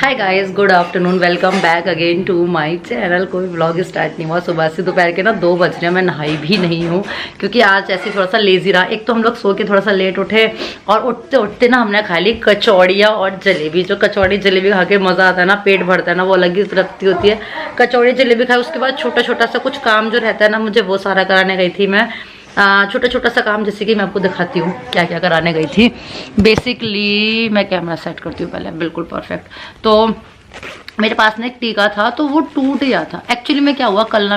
Hi guys, good afternoon, welcome back again to my channel. कोई vlog start नहीं हुआ, सुबह से दोपहर के ना 2 बज रहे हैं। मैं नहाई भी नहीं हूँ क्योंकि आज ऐसे थोड़ा सा लेजी रहा। एक तो हम लोग सो के थोड़ा सा लेट उठे और उठते उठते ना हमने खा ली कचौड़ियाँ और जलेबी। जो कचौड़ी जलेबी खा के मज़ा आता है ना, पेट भरता है ना, वो अलग ही तृप्ति होती है। कचौड़ी जलेबी खाई, उसके बाद छोटा छोटा सा कुछ काम जो रहता है ना, मुझे वो सारा कराने गई थी मैं। छोटा छोटा सा काम, जैसे कि मैं आपको दिखाती हूँ क्या क्या कराने गई थी। बेसिकली मैं कैमरा सेट करती हूँ पहले, बिल्कुल परफेक्ट। तो मेरे पास ना एक टीका था, तो वो टूट गया था। एक्चुअली में क्या हुआ, कल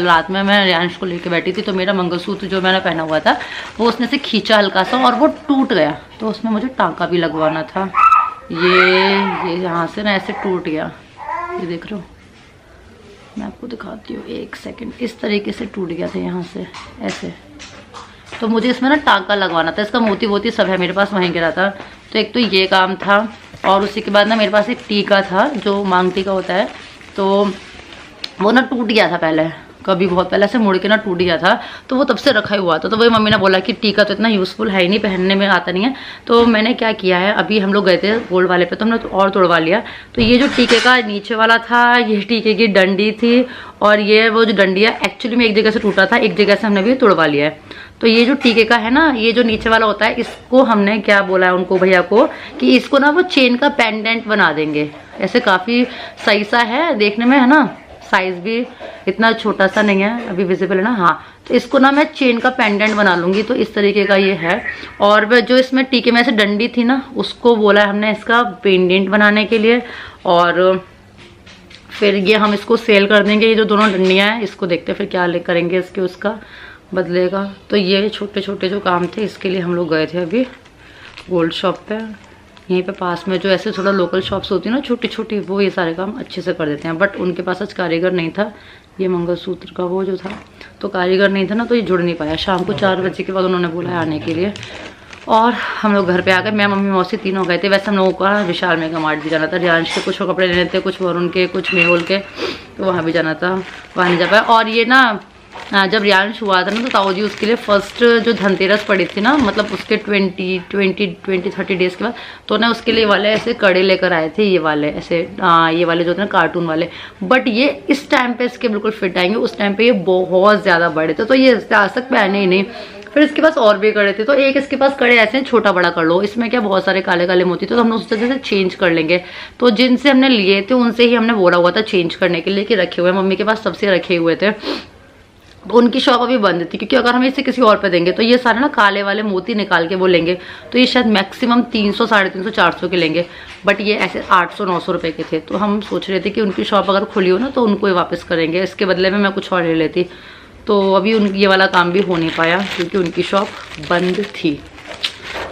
रात में मैं रियांश को लेके बैठी थी, तो मेरा मंगलसूत्र जो मैंने पहना हुआ था वो उसने से खींचा हल्का सा और वो टूट गया। तो उसमें मुझे टाँका भी लगवाना था। ये यहाँ से ना ऐसे टूट गया, ये देख रहे हो, मैं आपको दिखाती हूँ, एक सेकंड। इस तरीके से टूट गया था यहाँ से ऐसे। तो मुझे इसमें ना टाँका लगवाना था। इसका मोती वोती सब है मेरे पास, वहीं गिरा था। तो एक तो ये काम था, और उसी के बाद ना मेरे पास एक टीका था जो मांग टीका होता है, तो वो ना टूट गया था पहले, कभी बहुत पहले से मुड़ के ना टूट गया था। तो वो तब से रखा ही हुआ था। तो वही मम्मी ने बोला कि टीका तो इतना यूज़फुल है ही नहीं, पहनने में आता नहीं है। तो मैंने क्या किया है, अभी हम लोग गए थे गोल्ड वाले पे, तो हमने और तोड़वा लिया। तो ये जो टीके का नीचे वाला था, ये टीके की डंडी थी, और ये वो जो डंडी है एक्चुअली में एक जगह से टूटा था, एक जगह से हमने भी तोड़वा लिया है। तो ये जो टीके का है ना, ये जो नीचे वाला होता है, इसको हमने क्या बोला है उनको, भैया को, कि इसको ना वो चेन का पेंडेंट बना देंगे। ऐसे काफ़ी सही सा है देखने में, है ना, साइज भी इतना छोटा सा नहीं है, अभी विजिबल है ना। हाँ, तो इसको ना मैं चेन का पेंडेंट बना लूँगी। तो इस तरीके का ये है। और जो इसमें टीके में ऐसे डंडी थी ना, उसको बोला है हमने इसका पेंडेंट बनाने के लिए। और फिर ये हम इसको सेल कर देंगे। ये जो दोनों डंडियाँ हैं, इसको देखते हैं फिर क्या करेंगे इसके, उसका बदलेगा। तो ये छोटे छोटे जो काम थे, इसके लिए हम लोग गए थे अभी गोल्ड शॉप पे। यहीं पे पास में जो ऐसे थोड़ा लोकल शॉप्स होती है ना छोटी छोटी, वो ये सारे काम अच्छे से कर देते हैं। बट उनके पास आज कारीगर नहीं था, ये मंगलसूत्र का वो जो था, तो कारीगर नहीं था ना, तो ये जुड़ नहीं पाया। शाम को 4 बजे के बाद उन्होंने बोला है आने के लिए। और हम लोग घर पे आ गए, मैं मम्मी मौसी तीनों गए थे। वैसे हम लोगों का विशाल मेगा मार्ट भी जाना था, रियांश के कुछ कपड़े लेने थे, कुछ वरुण के, कुछ मेहुल के, तो वहाँ भी जाना था, वहाँ नहीं जा पाया। और ये ना जब रियांश हुआ था ना, तो ताऊ जी उसके लिए फर्स्ट जो धनतेरस पड़ी थी ना, मतलब उसके 20-30 डेज़ के बाद, तो ना उसके लिए वाले ऐसे कड़े लेकर आए थे, ये वाले ऐसे ये वाले जो थे ना कार्टून वाले। बट ये इस टाइम पे इसके बिल्कुल फिट आएंगे, उस टाइम पे ये बहुत ज़्यादा बड़े थे, तो ये आज तक पहने ही नहीं। फिर इसके पास और भी कड़े थे, तो एक इसके पास कड़े ऐसे छोटा बड़ा कर लो, इसमें क्या बहुत सारे काले काले मोती, तो हम लोग सोचते थे चेंज कर लेंगे। तो जिनसे हमने लिए थे उनसे ही हमने बोला हुआ था चेंज करने के लिए, कि रखे हुए, मम्मी के पास सबसे रखे हुए थे। तो उनकी शॉप अभी बंद थी, क्योंकि अगर हम इसे किसी और पे देंगे तो ये सारे ना काले वाले मोती निकाल के वो लेंगे, तो ये शायद मैक्सिमम 300, 350, 400 के लेंगे। बट ये ऐसे 800-900 रुपए के थे। तो हम सोच रहे थे कि उनकी शॉप अगर खुली हो ना, तो उनको ही वापस करेंगे, इसके बदले में मैं कुछ और ले लेती। तो अभी ये वाला काम भी हो नहीं पाया क्योंकि उनकी शॉप बंद थी।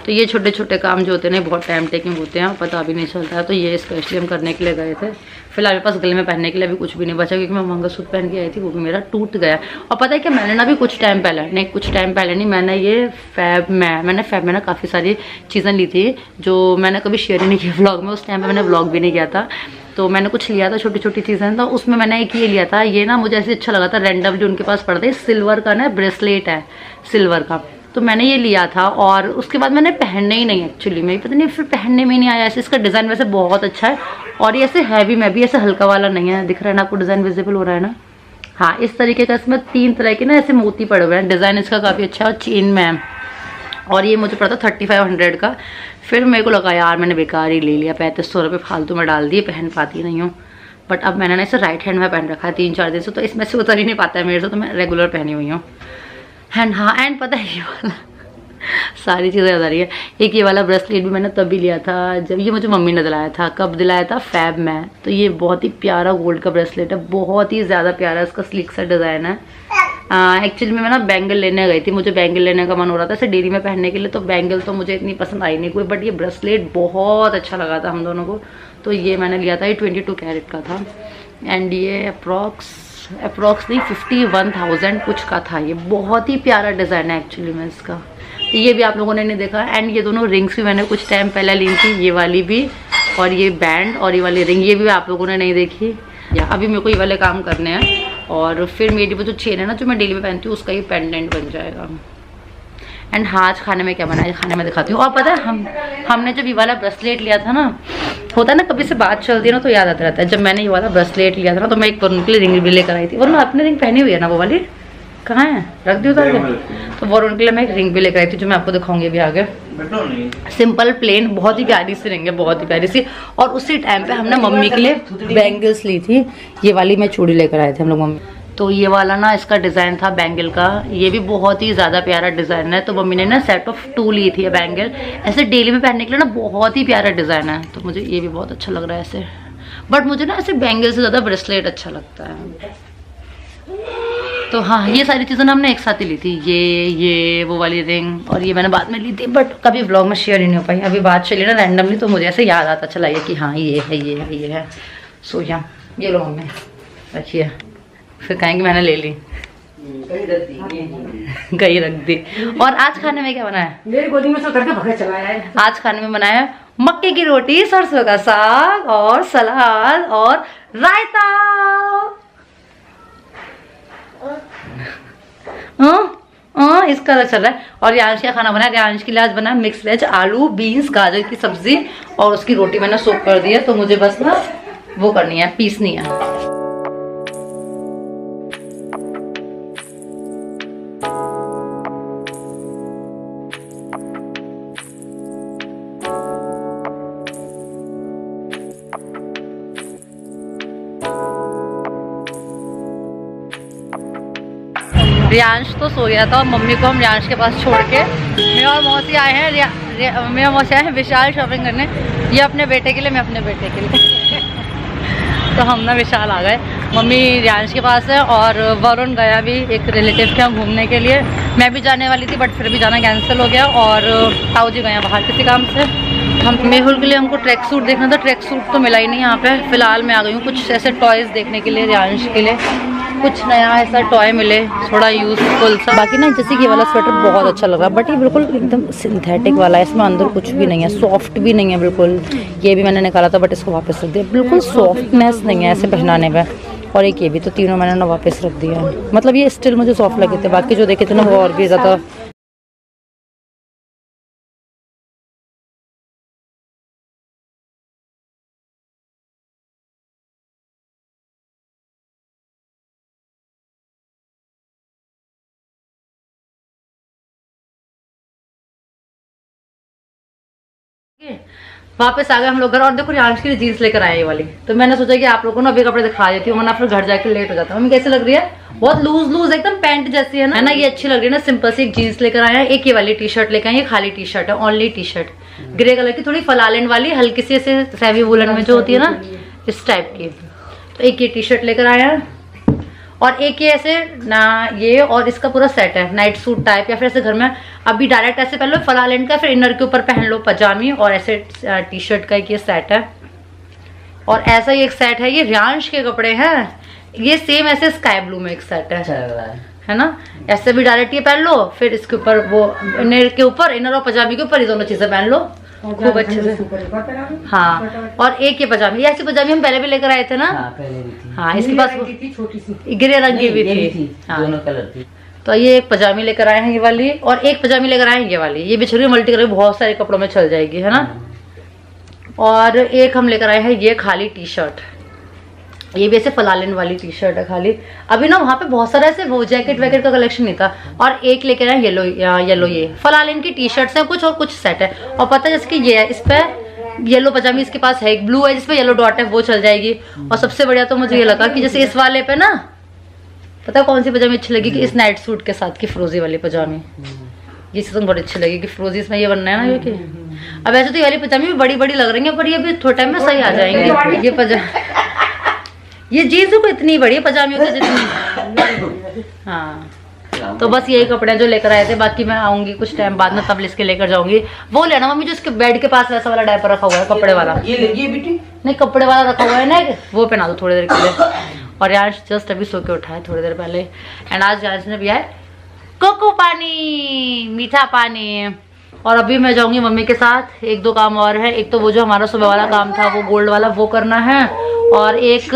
तो ये छोटे छोटे काम जो होते हैं ना, बहुत टाइम टेकिंग होते हैं, पता भी नहीं चलता है। तो ये स्पेशली हम करने के लिए गए थे। फिलहाल मेरे पास गले में पहनने के लिए अभी कुछ भी नहीं बचा, क्योंकि मैं मंगलसूत्र पहन के आई थी, वो भी मेरा टूट गया। और पता है क्या, मैंने ना भी कुछ टाइम पहले नहीं, मैंने ये फैब में ना काफ़ी सारी चीज़ें ली थी, जो मैंने कभी शेयर ही नहीं किया व्लॉग में। उस टाइम पर मैंने व्लॉग भी नहीं किया था। तो मैंने कुछ लिया था, छोटी छोटी चीज़ें, तो उसमें मैंने एक ये लिया था। ये ना मुझे ऐसे अच्छा लगा था, रैंडम जो उनके पास पड़ा था, सिल्वर का ना ब्रेसलेट है, सिल्वर का। तो मैंने ये लिया था, और उसके बाद मैंने पहनने ही नहीं, एक्चुअली में पता नहीं फिर पहनने में नहीं आया ऐसे। इसका डिज़ाइन वैसे बहुत अच्छा है, और ये ऐसे हैवी में भी ऐसे हल्का वाला नहीं है, दिख रहा है ना आपको, डिज़ाइन विजिबल हो रहा है ना। हाँ, इस तरीके का इसमें 3 तरह के ना ऐसे मोती पड़े हुए हैं। डिज़ाइन इसका काफ़ी अच्छा है, और चेन में है। और ये मुझे पड़ा था 3500 का। फिर मेरे को लगा यार मैंने बेकार ही ले लिया, 3500 रुपये फालतू में डाल दिए, पहन पाती नहीं हूँ। बट अब मैंने ना इसे राइट हैंड में पहन रखा है 3-4 दिन से, तो इसमें से उतर ही नहीं पाता है मेरे से, तो मैं रेगुलर पहनी हुई हूँ। एंड हाँ, एंड पता है ये वाला सारी चीज़ें याद आ रही है। एक ये वाला ब्रेसलेट भी मैंने तभी लिया था जब ये मुझे मम्मी ने दिलाया था। कब दिलाया था, फैब में। तो ये बहुत ही प्यारा गोल्ड का ब्रेसलेट है, बहुत ही ज़्यादा प्यारा, इसका स्लिक सा डिज़ाइन है। एक्चुअली में मैं ना बैंगल लेने गई थी, मुझे बैंगल लेने का मन हो रहा था इसे डेली में पहनने के लिए, तो बैंगल तो मुझे इतनी पसंद आई नहीं कोई, बट ये ब्रेसलेट बहुत अच्छा लगा था हम दोनों को, तो ये मैंने लिया था। ये 22 कैरेट का था, एंड ये अप्रॉक्स नहीं 51,000 कुछ का था। ये बहुत ही प्यारा डिज़ाइन है एक्चुअली में इसका, तो ये भी आप लोगों ने नहीं देखा। एंड ये दोनों रिंग्स भी मैंने कुछ टाइम पहले ली थी, ये वाली भी, और ये बैंड और ये वाली रिंग, ये भी आप लोगों ने नहीं देखी। या अभी मेरे को ये वाले काम करने हैं, और फिर मेरी वो जो चेन है ना, जो मैं डेली में पहनती हूँ, उसका ये पेंडेंट बन जाएगा। एंड हाँ, आज खाने में क्या बनाया, खाने में दिखाती हूँ। और पता है हमने जब ये वाला ब्रेसलेट लिया था ना, होता है ना कभी से बात चलती है ना तो याद आता रहता है। जब मैंने ये वाला ब्रेसलेट लिया था ना तो मैं एक वरुण के लिए रिंग भी लेकर आई थी। वरुण आपने रिंग पहनी हुई है ना वो वाली, कहाँ है, रख दी उतार के। तो वरुण के लिए मैं एक रिंग भी लेकर आई थी जो मैं आपको दिखाऊंगी अभी आगे। सिंपल प्लेन बहुत ही प्यारी सी रिंग है, बहुत ही प्यारी सी। और उसी टाइम पे हमने मम्मी के लिए बैंगल्स ली थी, ये वाली मैं चूड़ी लेकर आए थे हम लोग मम्मी। तो ये वाला ना इसका डिज़ाइन था बैंगल का, ये भी बहुत ही ज़्यादा प्यारा डिज़ाइन है। तो मम्मी ने ना सेट ऑफ 2 ली थी ये बैंगल, ऐसे डेली में पहनने के लिए ना बहुत ही प्यारा डिज़ाइन है। तो मुझे ये भी बहुत अच्छा लग रहा है ऐसे, बट मुझे ना ऐसे बैंगल से ज़्यादा ब्रेसलेट अच्छा लगता है। तो हाँ, ये सारी चीज़ें ना हमने एक साथ ही ली थी, ये वो वाली रिंग, और ये मैंने बाद में ली थी बट कभी व्लॉग में शेयर ही नहीं हो पाई। अभी बात चली ना रैंडमली तो मुझे ऐसे याद आता चला कि हाँ ये है, ये है, ये है। सो या ये लो मम्मी रखिए, फिर कहेंगे मैंने ले ली, कहीं रख दी। और आज खाने में क्या बनाया? मेरी गोदी में से उतर के भगे चला है। आज खाने में बनाया मक्के की रोटी, सरसों का साग और सलाद और रायता। इसका अलग चल रहा है। और रियांश का खाना बनाया, रियांश के लिए आज बना मिक्स वेज, आलू बीन्स गाजर की सब्जी और उसकी रोटी मैंने सोक कर दी है। तो मुझे बस ना वो करनी है, पीसनी है। रियांश तो सो गया था और मम्मी को हम रियांश के पास छोड़ के मेरा और मौसी आए हैं, मेरा मौसी आए हैं विशाल शॉपिंग करने। ये अपने बेटे के लिए, मैं अपने बेटे के लिए। तो हम ना विशाल आ गए, मम्मी रियांश के पास है और वरुण गया भी एक रिलेटिव के यहाँ घूमने के लिए। मैं भी जाने वाली थी बट फिर भी जाना कैंसिल हो गया और ताऊ जी गए बाहर किसी काम से। हम मेहुल के लिए हमको ट्रैक सूट देखना था, ट्रैक सूट तो मिला ही नहीं यहाँ पे। फिलहाल मैं आ गई हूँ कुछ ऐसे टॉयज़ देखने के लिए, रियांश के लिए कुछ नया ऐसा टॉय मिले थोड़ा यूजफुल सा। बाकी ना जैसे कि ये वाला स्वेटर बहुत अच्छा लग रहा है बट ये बिल्कुल एकदम सिंथेटिक वाला है, इसमें अंदर कुछ भी नहीं है, सॉफ्ट भी नहीं है बिल्कुल। ये भी मैंने निकाला था बट इसको वापस रख दिया, बिल्कुल सॉफ्टनेस नहीं है ऐसे पहनाने में। और एक ये भी, तो तीनों मैंने ना वापस रख दिया। मतलब ये स्टिल मुझे सॉफ्ट लगे थे, बाकी जो देखे थे ना वो और भी ज़्यादा। वापस आ गए हम लोग घर और देखो रियांश के लिए जीन्स लेकर आए ये वाली। तो मैंने सोचा कि आप लोगों को ना अभी कपड़े दिखा देती हूँ वरना फिर घर जाके लेट हो जाता है। मम्मी कैसे लग रही है? बहुत लूज लूज एकदम पैंट जैसी है ना, ये अच्छी लग रही है ना। सिंपल सी एक जीन्स लेकर आए हैं, एक ये वाली टी शर्ट लेकर आए, ये खाली टी शर्ट है, only T shirt grey colour की, थोड़ी फलालेंड वाली हल्की सी ऐसे सेवी वुलन में जो होती है ना इस टाइप की। तो एक ये टी शर्ट लेकर आए हैं और एक ये ऐसे ना ये, और इसका पूरा सेट है नाइट सूट टाइप या फिर ऐसे घर में अभी डायरेक्ट ऐसे पहन लो फलालेंड का, फिर इनर के ऊपर पहन लो पजामी, और ऐसे टी शर्ट का एक ये सेट है। और ऐसा ही एक सेट है, ये रियांश के कपड़े हैं, ये सेम ऐसे स्काई ब्लू में एक सेट है ना। ऐसे भी डायरेक्ट ये पहन लो, फिर इसके ऊपर वो इनर के ऊपर, इनर और पजामी के ऊपर ये दोनों चीजें पहन लो खूब अच्छे से। हाँ, और एक ये पजामी, ऐसी पजामी हम पहले भी लेकर आए थे ना। हाँ, इसके पास छोटी सी ग्रे रंग की भी थी, दोनों कलर की। तो ये एक पजामी लेकर आए हैं ये वाली, और एक पजामी लेकर आए हैं ये वाली, ये बिछड़ी मल्टी कलर बहुत सारे कपड़ों में चल जाएगी है ना। और एक हम लेकर आए हैं ये खाली टी शर्ट, ये भी ऐसे फलालिन वाली टी शर्ट है खाली। अभी ना वहाँ पे बहुत सारा ऐसे वो जैकेट वैकेट का कलेक्शन नहीं था। और एक लेकर आए येलो ये फलालिन की टी शर्ट्स हैं कुछ, और कुछ सेट है। और पता है जैसे कि ये है, इस पे येलो पजामी इसके पास है, एक ब्लू है जिसपे येलो डॉट है, वो चल जाएगी। और सबसे बढ़िया तो मुझे ये लगा कि जैसे इस वाले पे ना, पता है कौन सी पजामी अच्छी लगी कि इस नाइट सूट के साथ की फिरोजी वाली पजामी, ये सीजन बहुत अच्छी लगेगी। फिरोजी इसमें ये बनना है ना, ये कि अब ऐसे तो ये वाली पजामी भी बड़ी बड़ी लग रही है पर ये भी थोड़े टाइम में सही आ जाएंगे। ये पजामा, ये जीन्स को इतनी बड़ी पजामी होती जितनी। हाँ, तो बस यही कपड़े जो लेकर आए थे, बाकी मैं आऊंगी कुछ टाइम बाद में तब इसके लेकर जाऊंगी। वो लेना मम्मी जो इसके बेड के पास वैसा वाला डायपर रखा हुआ है कपड़े वाला, ये बेटी नहीं कपड़े वाला रखा हुआ है ना, वो पहना दो थोड़ी देर के लिए। और यार जस्ट अभी सो के उठा है थोड़ी देर पहले, एंड आज यार ने भी आए कोको पानी, मीठा पानी। और अभी मैं जाऊंगी मम्मी के साथ, एक दो काम और है। एक तो वो जो हमारा सुबह वाला काम था वो गोल्ड वाला वो करना है, और एक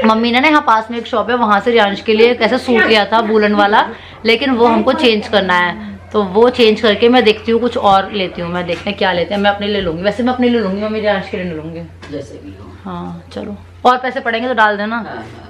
मम्मी ने ना यहाँ पास में एक शॉप है वहाँ से रियांश के लिए एक ऐसा सूट लिया था वूलन वाला, लेकिन वो हमको चेंज करना है। तो वो चेंज करके मैं देखती हूँ, कुछ और लेती हूँ। मैं देखते हैं क्या लेते हैं। मैं अपने लिए लूँगी, वैसे मैं अपने लिए लूँगी, मैं मेरे आंश के लिए नहीं लूँगी। जैसे भी हो। हाँ चलो, और पैसे पड़ेंगे तो डाल देना। हाँ, हाँ।